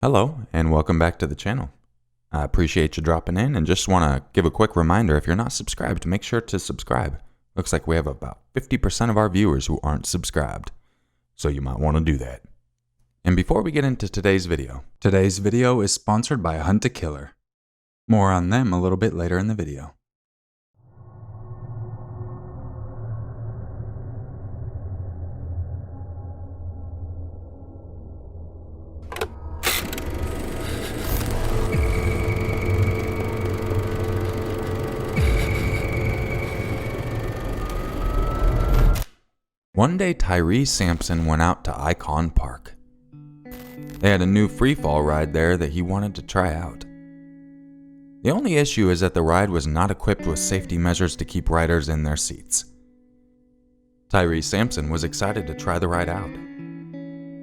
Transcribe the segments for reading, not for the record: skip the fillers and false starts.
Hello, and welcome back to the channel. I appreciate you dropping in and just want to give a quick reminder, if you're not subscribed, make sure to subscribe. Looks like we have about 50% of our viewers who aren't subscribed, so you might want to do that. And before we get into today's video is sponsored by Hunt a Killer. More on them a little bit later in the video. One day, Tyree Sampson went out to Icon Park. They had a new freefall ride there that he wanted to try out. The only issue is that the ride was not equipped with safety measures to keep riders in their seats. Tyree Sampson was excited to try the ride out.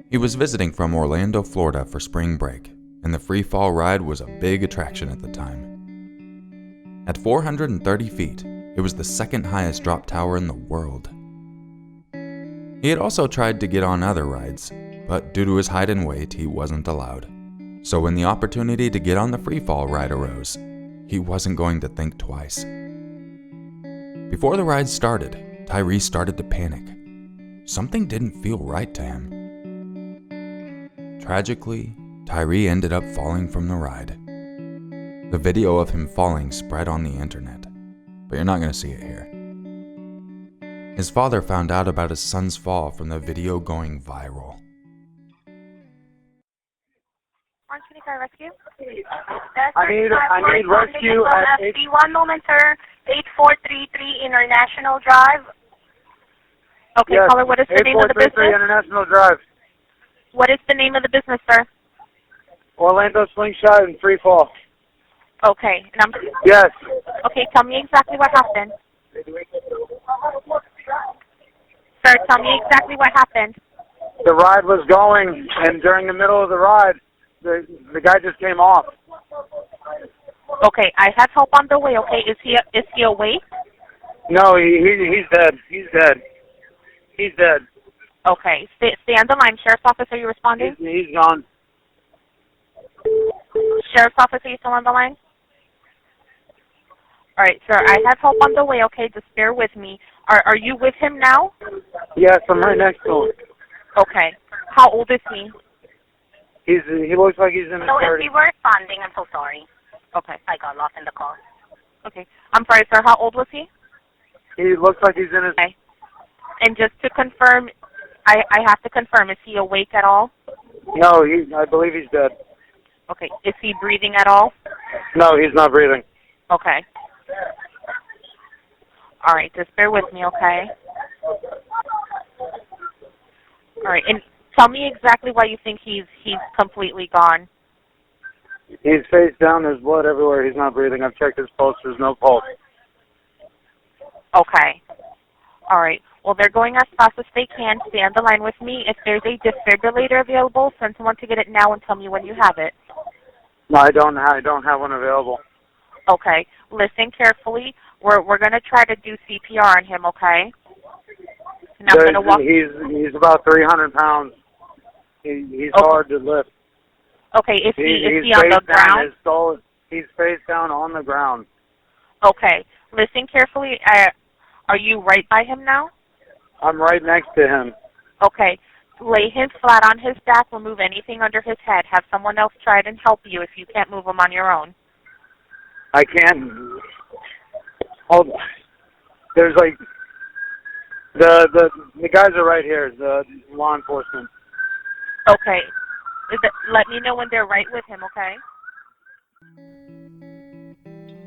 He was visiting from Orlando, Florida for spring break, and the freefall ride was a big attraction at the time. At 430 feet, it was the second highest drop tower in the world. He had also tried to get on other rides, but due to his height and weight, he wasn't allowed. So when the opportunity to get on the freefall ride arose, he wasn't going to think twice. Before the ride started, Tyree started to panic. Something didn't feel right to him. Tragically, Tyree ended up falling from the ride. The video of him falling spread on the internet, but you're not going to see it here. His father found out about his son's fall from the video going viral. Rescue? I need rescue at 1 moment, sir. 8433 International Drive. Okay, yes, caller, what is the name of the 8433 business? International Drive. What is the name of the business, sir? Orlando Slingshot and Free Fall. Okay, Yes. Okay, tell me exactly what happened. Sir, tell me exactly what happened. The ride was going, and during the middle of the ride, the guy just came off. Okay, I have help on the way. Okay, is he awake? No, he's dead. He's dead. Okay, stay on the line. Sheriff's office, are you responding? He's gone. Sheriff's office, are you still on the line? All right, sir, I have help on the way, okay? Just bear with me. Are you with him now? Yes, I'm right next to him. Okay. How old is he? He looks like he's in his 30s. So if we were responding, I'm so sorry. Okay. I got lost in the call. Okay. I'm sorry, sir. How old was he? He looks like he's in his... Okay. And just to confirm, I have to confirm, is he awake at all? No, I believe he's dead. Okay. Is he breathing at all? No, he's not breathing. Okay. All right, just bear with me, okay? All right, and tell me exactly why you think he's completely gone. He's face down. There's blood everywhere. He's not breathing. I've checked his pulse. There's no pulse. Okay. All right. Well, they're going as fast as they can. Stay on the line with me. If there's a defibrillator available, send someone to get it now and tell me when you have it. No, I don't have one available. Okay. Listen carefully. We're going to try to do CPR on him, okay? And I'm going to walk... He's about 300 pounds. He's hard to lift. Okay, is he on the ground? He's face down on the ground. Okay. Listen carefully. Are you right by him now? I'm right next to him. Okay. Lay him flat on his back. Remove anything under his head. Have someone else try it and help you if you can't move him on your own. I can't... Hold on. There's like... The guys are right here, the law enforcement. Okay. Let me know when they're right with him, okay?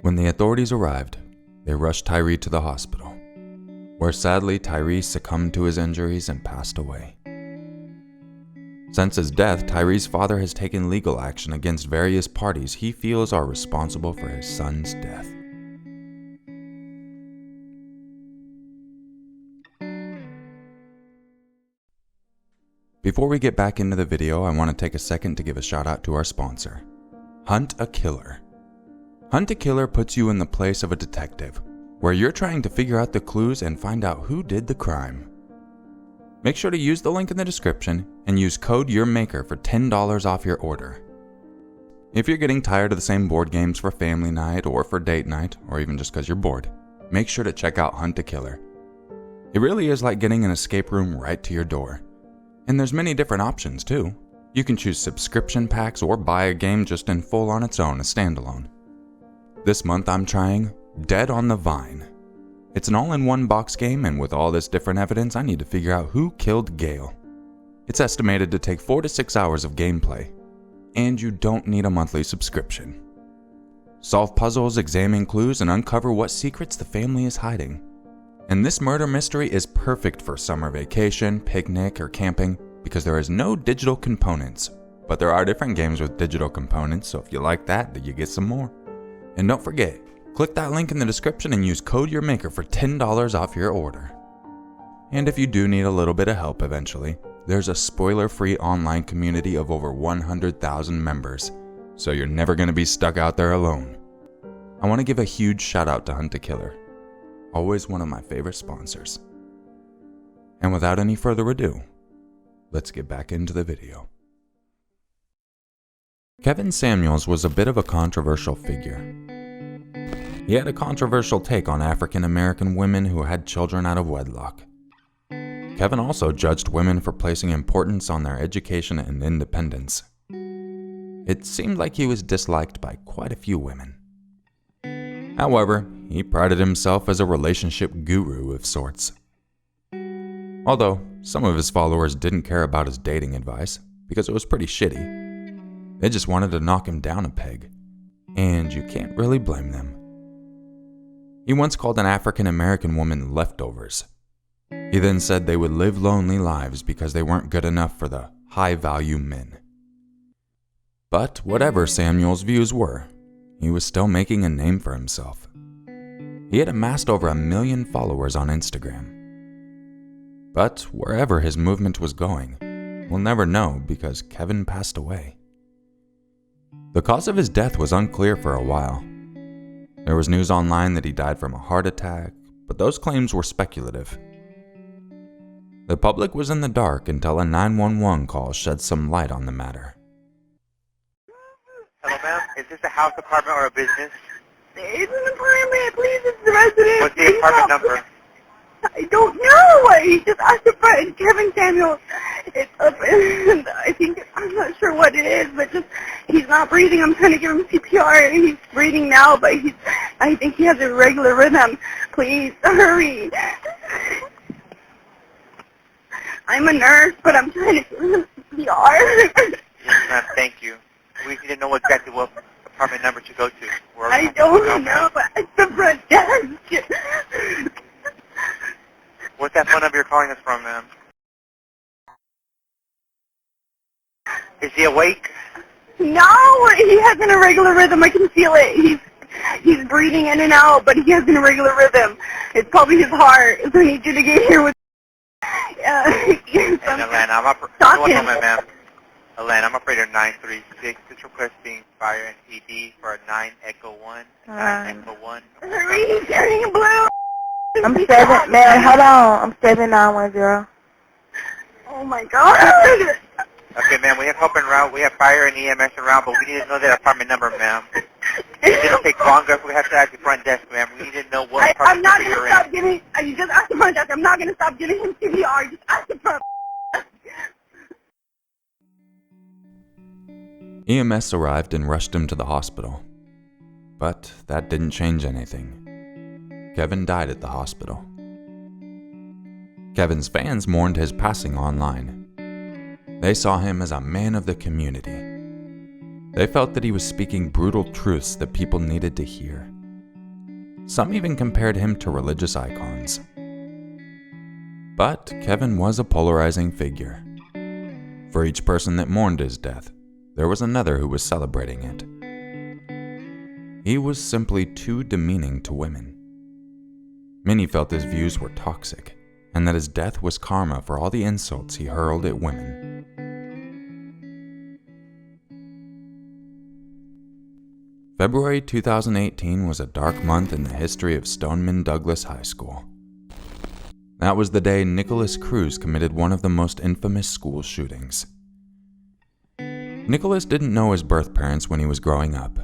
When the authorities arrived, they rushed Tyree to the hospital, where sadly Tyree succumbed to his injuries and passed away. Since his death, Tyree's father has taken legal action against various parties he feels are responsible for his son's death. Before we get back into the video, I want to take a second to give a shout out to our sponsor, Hunt a Killer. Hunt a Killer puts you in the place of a detective, where you're trying to figure out the clues and find out who did the crime. Make sure to use the link in the description and use code Urmaker for $10 off your order. If you're getting tired of the same board games for family night or for date night, or even just because you're bored, make sure to check out Hunt a Killer. It really is like getting an escape room right to your door. And there's many different options too. You can choose subscription packs or buy a game just in full on its own, a standalone. This month I'm trying Dead on the Vine. It's an all-in-one box game, and with all this different evidence, I need to figure out who killed Gail. It's estimated to take 4 to 6 hours of gameplay, and you don't need a monthly subscription. Solve puzzles, examine clues, and uncover what secrets the family is hiding. And this murder mystery is perfect for summer vacation, picnic, or camping because there is no digital components. But there are different games with digital components, so if you like that, then you get some more. And don't forget, click that link in the description and use code Urmaker for $10 off your order. And if you do need a little bit of help eventually, there's a spoiler-free online community of over 100,000 members, so you're never going to be stuck out there alone. I want to give a huge shout out to Hunt a Killer, always one of my favorite sponsors. And without any further ado, let's get back into the video. Kevin Samuels was a bit of a controversial figure. He had a controversial take on African American women who had children out of wedlock. Kevin also judged women for placing importance on their education and independence. It seemed like he was disliked by quite a few women. However, he prided himself as a relationship guru of sorts. Although, some of his followers didn't care about his dating advice because it was pretty shitty. They just wanted to knock him down a peg, and you can't really blame them. He once called an African American woman leftovers. He then said they would live lonely lives because they weren't good enough for the high-value men. But whatever Samuel's views were, he was still making a name for himself. He had amassed over 1 million followers on Instagram. But wherever his movement was going, we'll never know because Kevin passed away. The cause of his death was unclear for a while. There was news online that he died from a heart attack, but those claims were speculative. The public was in the dark until a 911 call shed some light on the matter. Hello, ma'am. Is this a house, apartment, or a business? It's an apartment, please. It's the resident. What's the apartment number? I don't know. He just asked to find Kevin Samuel. It's up, and I think, I'm not sure what it is, but just, he's not breathing. I'm trying to give him CPR. He's breathing now, but I think he has a irregular rhythm. Please, hurry. I'm a nurse, but I'm trying to give him CPR. Yes, ma'am. Thank you. We need to know exactly what apartment number to go to. I don't know, but it's the front desk. What's that phone number you're calling us from, ma'am? Is he awake? No, he has an irregular rhythm. I can feel it. He's breathing in and out, but he has an irregular rhythm. It's probably his heart. So I need you to get here with. And Atlanta, ma'am. Atlanta, I'm operator 936. Just requesting fire and PD for a 9 Echo 1. 9 Echo 1. Hurry, he's turning blue. I'm 7, man, hold on. I'm 7910. Oh my God. Okay, ma'am, we have help en route. We have fire and EMS en route, but we need to know that apartment number, ma'am. It'll take longer if we have to ask the front desk, ma'am. We need to know what I'm apartment not number going to you're stop in. giving, you just asked the front desk. I'm not going to stop giving him CPR. Just ask the front desk. EMS arrived and rushed him to the hospital. But that didn't change anything. Kevin died at the hospital. Kevin's fans mourned his passing online. They saw him as a man of the community. They felt that he was speaking brutal truths that people needed to hear. Some even compared him to religious icons. But Kevin was a polarizing figure. For each person that mourned his death, there was another who was celebrating it. He was simply too demeaning to women. Many felt his views were toxic, and that his death was karma for all the insults he hurled at women. February 2018 was a dark month in the history of Stoneman Douglas High School. That was the day Nicholas Cruz committed one of the most infamous school shootings. Nicholas didn't know his birth parents when he was growing up.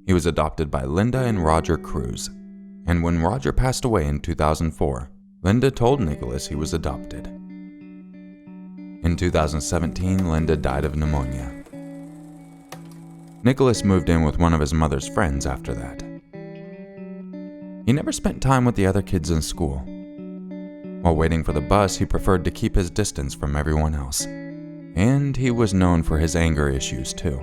He was adopted by Linda and Roger Cruz, and when Roger passed away in 2004, Linda told Nicholas he was adopted. In 2017, Linda died of pneumonia. Nicholas moved in with one of his mother's friends after that. He never spent time with the other kids in school. While waiting for the bus, he preferred to keep his distance from everyone else. And he was known for his anger issues too.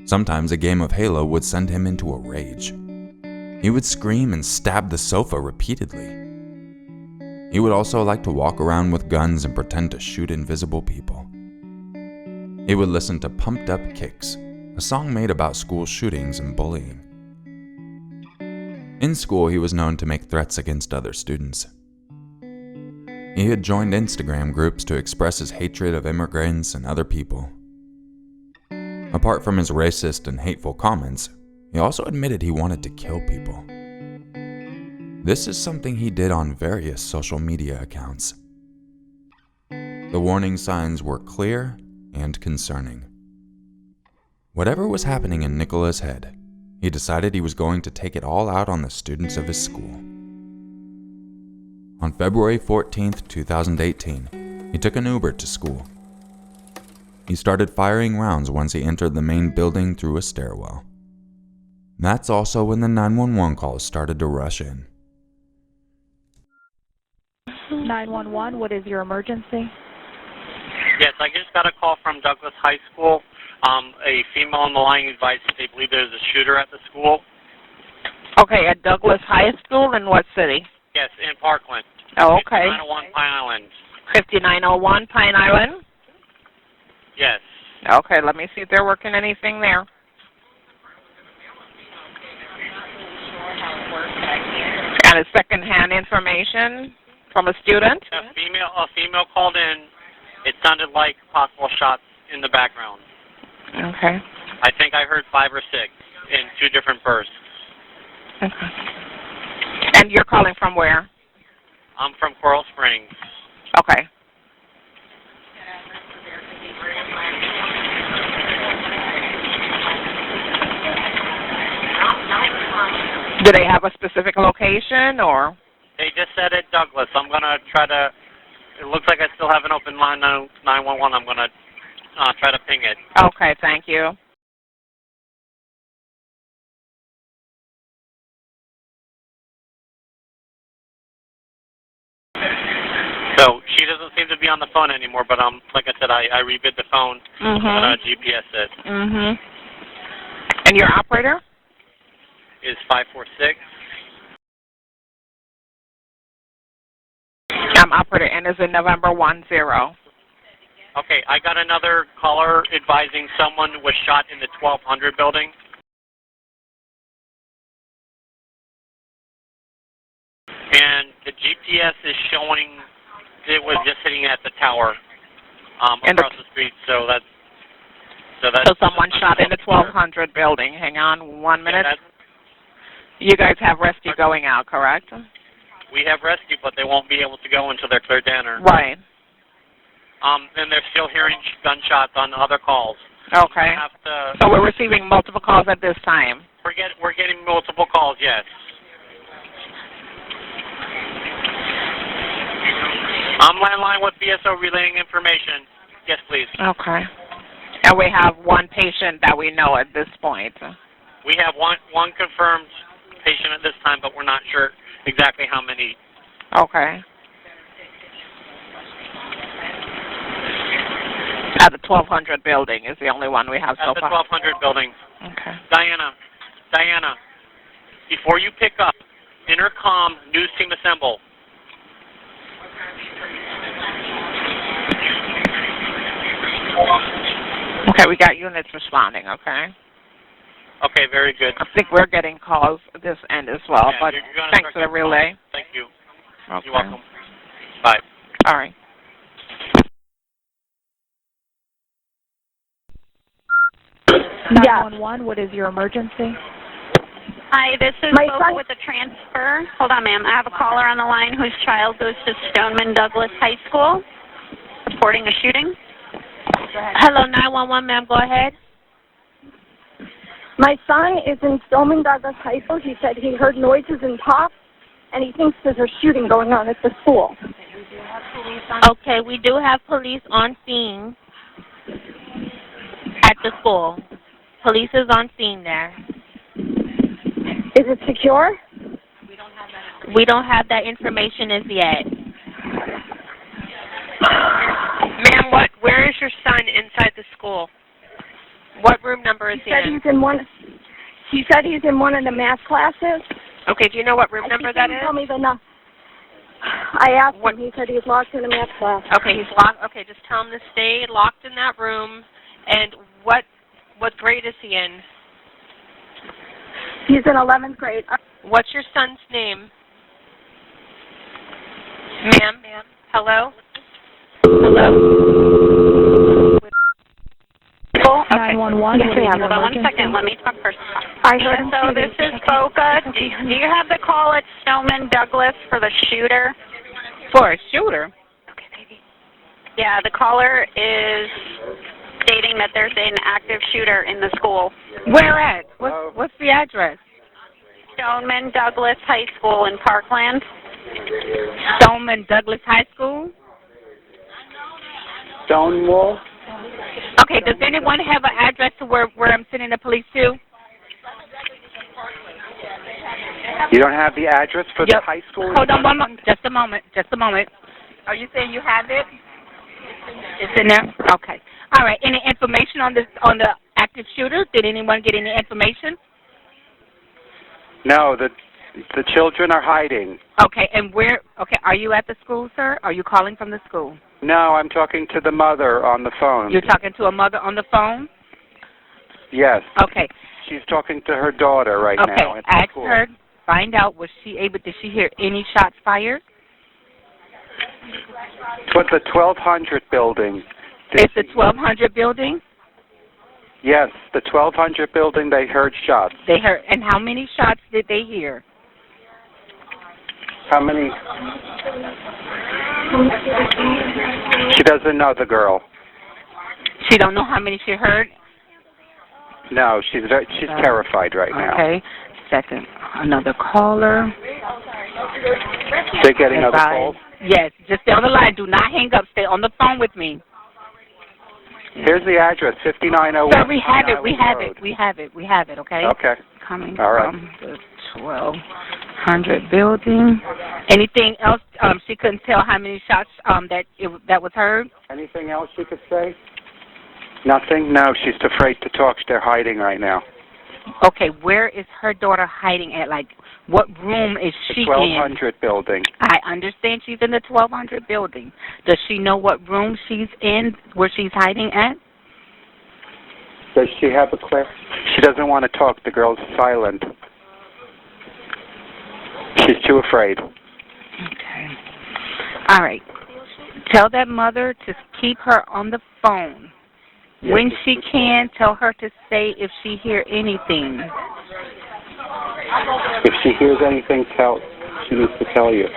Sometimes a game of Halo would send him into a rage. He would scream and stab the sofa repeatedly. He would also like to walk around with guns and pretend to shoot invisible people. He would listen to Pumped Up Kicks, a song made about school shootings and bullying. In school, he was known to make threats against other students. He had joined Instagram groups to express his hatred of immigrants and other people. Apart from his racist and hateful comments, he also admitted he wanted to kill people. This is something he did on various social media accounts. The warning signs were clear and concerning. Whatever was happening in Nicholas' head, he decided he was going to take it all out on the students of his school. On February 14th, 2018, he took an Uber to school. He started firing rounds once he entered the main building through a stairwell. That's also when the 911 calls started to rush in. 911, what is your emergency? Yes, I just got a call from Douglas High School. A female on the line advised that they believe there's a shooter at the school. Okay, at Douglas High School in what city? Yes, in Parkland. Oh, okay. 5901 Pine Island. 5901 Pine Island? Yes. Okay, let me see if they're working anything there. And a second-hand information from a student? A female called in. It sounded like possible shots in the background. Okay. I think I heard 5 or 6 in 2 different bursts. Okay. And you're calling from where? I'm from Coral Springs. Okay. Do they have a specific location or? They just said at Douglas. I'm going to try to, it looks like I still have an open line 911. I'm going to try to ping it. Okay, thank you. So she doesn't seem to be on the phone anymore, but like I said, I rebid the phone. I'm going to GPS it. And your operator? Is 546. Operator N is in November 10. Okay, I got another caller advising someone was shot in the 1200 building. And the GPS is showing it was just sitting at the tower across the street. So someone shot in the 1200 building. Hang on 1 minute. Yeah, you guys have rescue going out, correct? We have rescue, but they won't be able to go until they're cleared down. Right. And they're still hearing gunshots on other calls. Okay. So we're receiving multiple calls at this time. We're getting multiple calls, yes. I'm landline with BSO relaying information. Yes, please. Okay. And we have one patient that we know at this point. We have one confirmed patient at this time, but we're not sure exactly how many. Okay. At the 1200 building is the only one we have so far. At the 1200 building. Okay. Diana, before you pick up, intercom, news team assemble. Okay, we got units responding, okay? Okay, very good. I think we're getting calls at this end as well, but thanks for the relay. Thank you. Okay. You're welcome. Bye. All right. Yeah. 911, what is your emergency? Hi, this is Boca with the transfer. Hold on, ma'am. I have a caller on the line whose child goes to Stoneman Douglas High School, reporting a shooting. Hello, 911, ma'am. Go ahead. My son is in Stillman Douglas High School. He said he heard noises and pops, and he thinks there's a shooting going on at the school. Okay, we do have police on scene at the school. Police is on scene there. Is it secure? We don't have that information as yet. Ma'am, where is your son inside the school? What room number is he in? He said he's in one of the math classes. Okay, do you know what room number that is? Tell me the number. I asked him. He said he's locked in a math class. Okay, he's locked. Okay, just tell him to stay locked in that room. And what grade is he in? He's in 11th grade. What's your son's name? Ma'am? Hello? Hello? 911. Yes, hold on 1 second. Let me talk first. So this is Boca. Do you have the call at Snowman Douglas for the shooter? For a shooter? Okay, baby. Yeah, the caller is stating that there's an active shooter in the school. Where at? What's the address? Stoneman Douglas High School in Parkland. Stoneman Douglas High School? Stonewall? Okay, does anyone have an address to where I'm sending the police to? You don't have the address for the high school? Hold on one moment. Just a moment. Are you saying you have it? It's in there? Okay. All right. Any information on the active shooter? Did anyone get any information? No, the children are hiding. Okay, and where? Okay, are you at the school, sir? Are you calling from the school? No, I'm talking to the mother on the phone. You're talking to a mother on the phone? Yes. Okay. She's talking to her daughter right now. Okay, ask her, find out, did she hear any shots fired? It's the 1200 building. It's the 1200 building? Yes, the 1200 building, they heard shots. They heard, and how many shots did they hear? How many? She doesn't know, the girl. She don't know how many she heard? No, she's terrified right now. Okay, second. Another caller. They're getting other calls? Yes, just stay on the line. Do not hang up. Stay on the phone with me. Here's the address, 5901. Sir, we have it, okay? Okay. Coming All right. from the 1200 building. Anything else? She couldn't tell how many shots that was heard? Anything else you could say? Nothing? No, she's afraid to talk. They're hiding right now. Okay, where is her daughter hiding at? Like, what room is she in? The 1200 building. I understand she's in the 1200 building. Does she know what room she's in, where she's hiding at? Does she have a class? She doesn't want to talk. The girl's silent. She's too afraid. Okay. All right. Tell that mother to keep her on the phone. Yes. When she can, tell her to say if she hear anything. If she hears anything, she needs to tell you.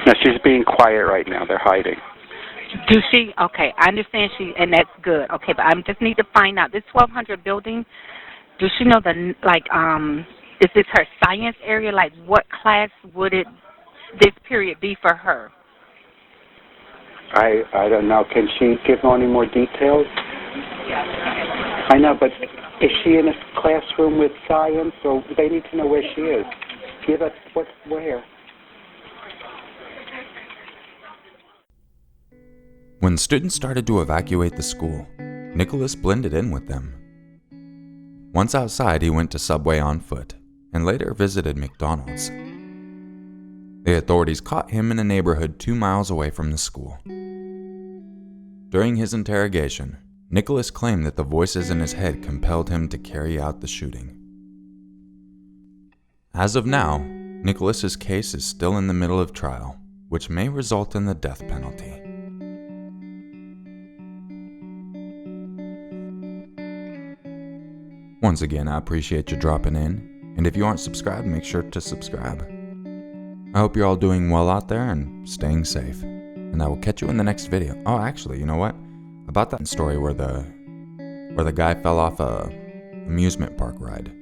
No, she's being quiet right now. They're hiding. Do she? Okay, I understand and that's good. Okay, but I just need to find out. This 1200 building, does she know is this her science area? Like, what class would this period be for her? I don't know. Can she give any more details? I know, but is she in a classroom with science, or they need to know where she is? Give us where. When students started to evacuate the school, Nicholas blended in with them. Once outside, he went to Subway on foot and later visited McDonald's. The authorities caught him in a neighborhood 2 miles away from the school. During his interrogation, Nicholas claimed that the voices in his head compelled him to carry out the shooting. As of now, Nicholas's case is still in the middle of trial, which may result in the death penalty. Once again, I appreciate you dropping in, and if you aren't subscribed, make sure to subscribe. I hope you're all doing well out there and staying safe, and I will catch you in the next video. Oh, actually, you know what? About that story where the guy fell off a amusement park ride.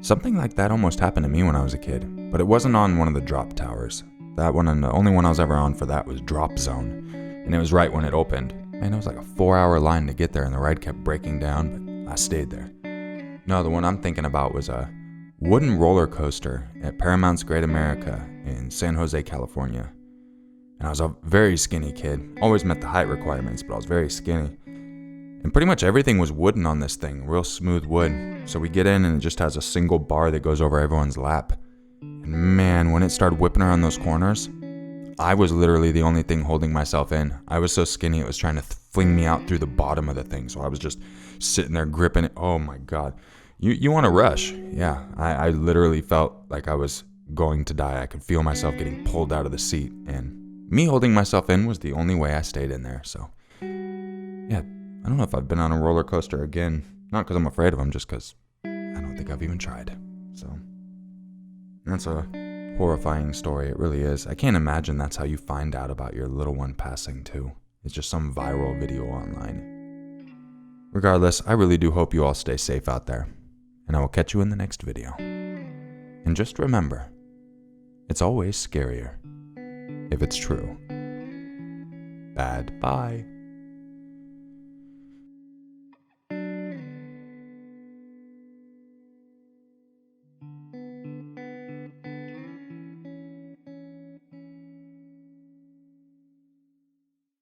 Something like that almost happened to me when I was a kid, but it wasn't on one of the drop towers. That one, and the only one I was ever on for that was Drop Zone, and it was right when it opened. Man, it was like a 4-hour line to get there, and the ride kept breaking down, but I stayed there. No, the one I'm thinking about was a wooden roller coaster at Paramount's Great America in San Jose, California. And I was a very skinny kid. Always met the height requirements, but I was very skinny. And pretty much everything was wooden on this thing, real smooth wood. So we get in and it just has a single bar that goes over everyone's lap. And man, when it started whipping around those corners, I was literally the only thing holding myself in. I was so skinny it was trying to fling me out through the bottom of the thing. So I was just sitting there gripping it. Oh my God. You want to rush. Yeah, I literally felt like I was going to die. I could feel myself getting pulled out of the seat. And me holding myself in was the only way I stayed in there. So yeah, I don't know if I've been on a roller coaster again. Not because I'm afraid of them, just because I don't think I've even tried. So that's a horrifying story. It really is. I can't imagine that's how you find out about your little one passing too. It's just some viral video online. Regardless, I really do hope you all stay safe out there. And I will catch you in the next video. And just remember, it's always scarier if it's true. Bad. Bye.